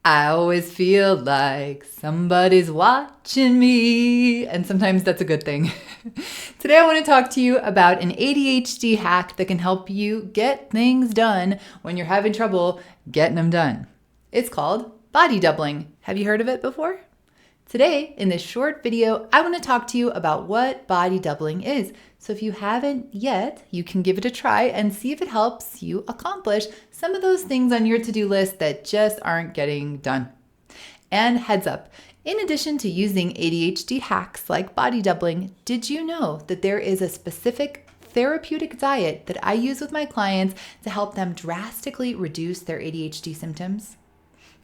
I always feel like somebody's watching me, and sometimes that's a good thing. Today I want to talk to you about an ADHD hack that can help you get things done when you're having trouble getting them done. It's called body doubling. Have you heard of it before? Today, in this short video, I want to talk to you about what body doubling is. So if you haven't yet, you can give it a try and see if it helps you accomplish some of those things on your to-do list that just aren't getting done. And heads up, in addition to using ADHD hacks like body doubling, did you know that there is a specific therapeutic diet that I use with my clients to help them drastically reduce their ADHD symptoms?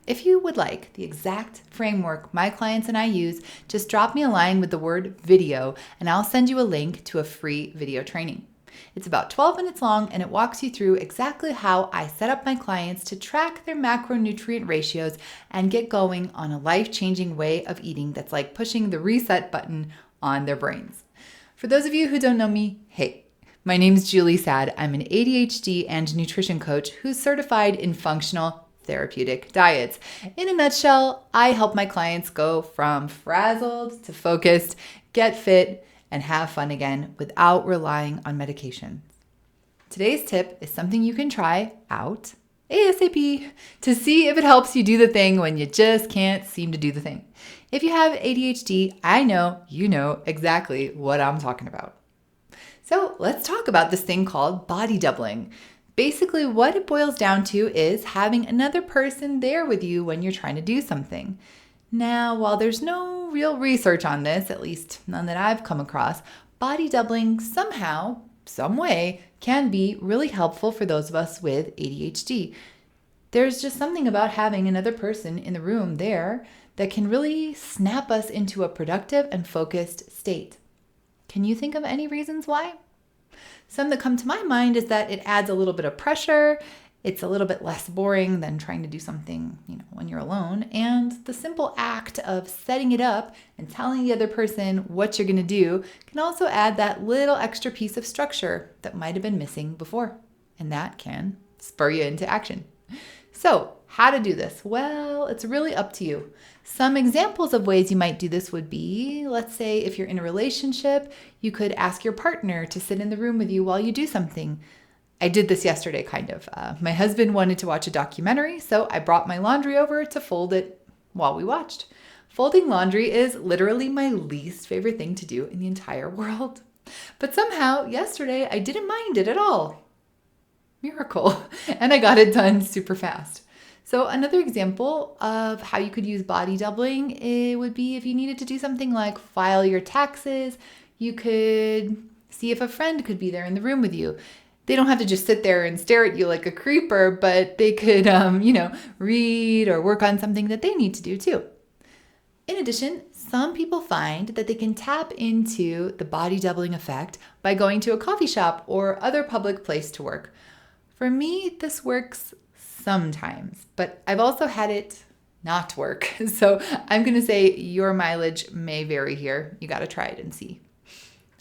If you would like the exact framework my clients and I use, just drop me a line with the word video and I'll send you a link to a free video training. It's about 12 minutes long and it walks you through exactly how I set up my clients to track their macronutrient ratios and get going on a life-changing way of eating that's like pushing the reset button on their brains. For those of you who don't know me, hey, my name is Julie Saad. I'm an ADHD and nutrition coach who's certified in functional therapeutic diets. In a nutshell, I help my clients go from frazzled to focused, get fit, and have fun again without relying on medication. Today's tip is something you can try out ASAP to see if it helps you do the thing when you just can't seem to do the thing. If you have ADHD, I know you know exactly what I'm talking about. So let's talk about this thing called body doubling. Basically, what it boils down to is having another person there with you when you're trying to do something. Now, while there's no real research on this, at least none that I've come across, body doubling somehow, some way, can be really helpful for those of us with ADHD. There's just something about having another person in the room there that can really snap us into a productive and focused state. Can you think of any reasons why? Some that come to my mind is that it adds a little bit of pressure. It's a little bit less boring than trying to do something, when you're alone. And the simple act of setting it up and telling the other person what you're going to do can also add that little extra piece of structure that might have been missing before. And that can spur you into action. So, how to do this? Well, it's really up to you. Some examples of ways you might do this would be, let's say if you're in a relationship, you could ask your partner to sit in the room with you while you do something. I did this yesterday, kind of. My husband wanted to watch a documentary, so I brought my laundry over to fold it while we watched. Folding laundry is literally my least favorite thing to do in the entire world. But somehow, yesterday, I didn't mind it at all. Miracle. And I got it done super fast. So another example of how you could use body doubling, it would be if you needed to do something like file your taxes, you could see if a friend could be there in the room with you. They don't have to just sit there and stare at you like a creeper, but they could, read or work on something that they need to do too. In addition, some people find that they can tap into the body doubling effect by going to a coffee shop or other public place to work. For me, this works sometimes, but I've also had it not work. So I'm going to say your mileage may vary here. You got to try it and see.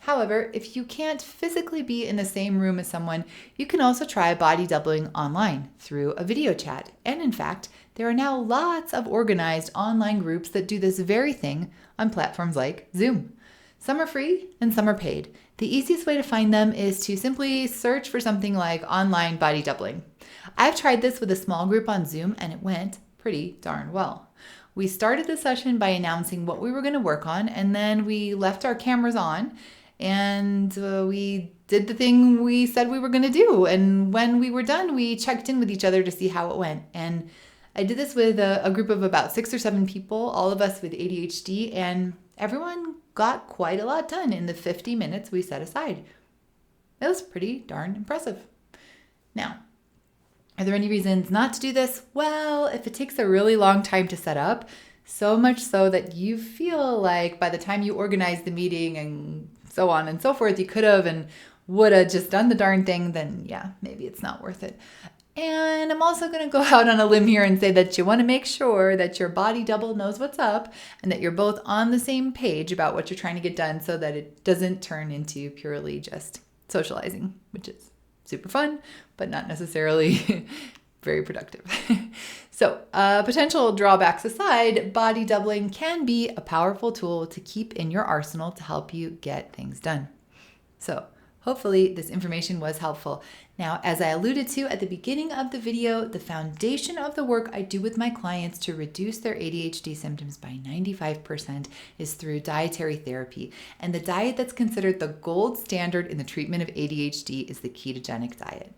However, if you can't physically be in the same room as someone, you can also try body doubling online through a video chat. And in fact, there are now lots of organized online groups that do this very thing on platforms like Zoom. Some are free and some are paid. The easiest way to find them is to simply search for something like online body doubling. I've tried this with a small group on Zoom and it went pretty darn well. We started the session by announcing what we were going to work on, and then we left our cameras on and we did the thing we said we were going to do. And when we were done, we checked in with each other to see how it went. And I did this with a group of about 6 or 7 people, all of us with ADHD, and everyone got quite a lot done in the 50 minutes we set aside. It was pretty darn impressive. Now, are there any reasons not to do this? Well, if it takes a really long time to set up, so much so that you feel like by the time you organize the meeting and so on and so forth, you could have and would have just done the darn thing, then yeah, maybe it's not worth it. And I'm also going to go out on a limb here and say that you want to make sure that your body double knows what's up and that you're both on the same page about what you're trying to get done so that it doesn't turn into purely just socializing, which is super fun, but not necessarily very productive. So, potential drawbacks aside, body doubling can be a powerful tool to keep in your arsenal to help you get things done. So, hopefully this information was helpful. Now, as I alluded to at the beginning of the video, the foundation of the work I do with my clients to reduce their ADHD symptoms by 95% is through dietary therapy. And the diet that's considered the gold standard in the treatment of ADHD is the ketogenic diet.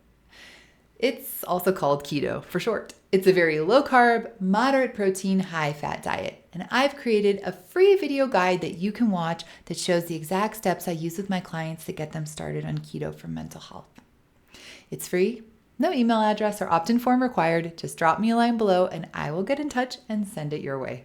It's also called keto for short. It's a very low carb, moderate protein, high fat diet. And I've created a free video guide that you can watch that shows the exact steps I use with my clients to get them started on keto for mental health. It's free, no email address or opt-in form required. Just drop me a line below and I will get in touch and send it your way.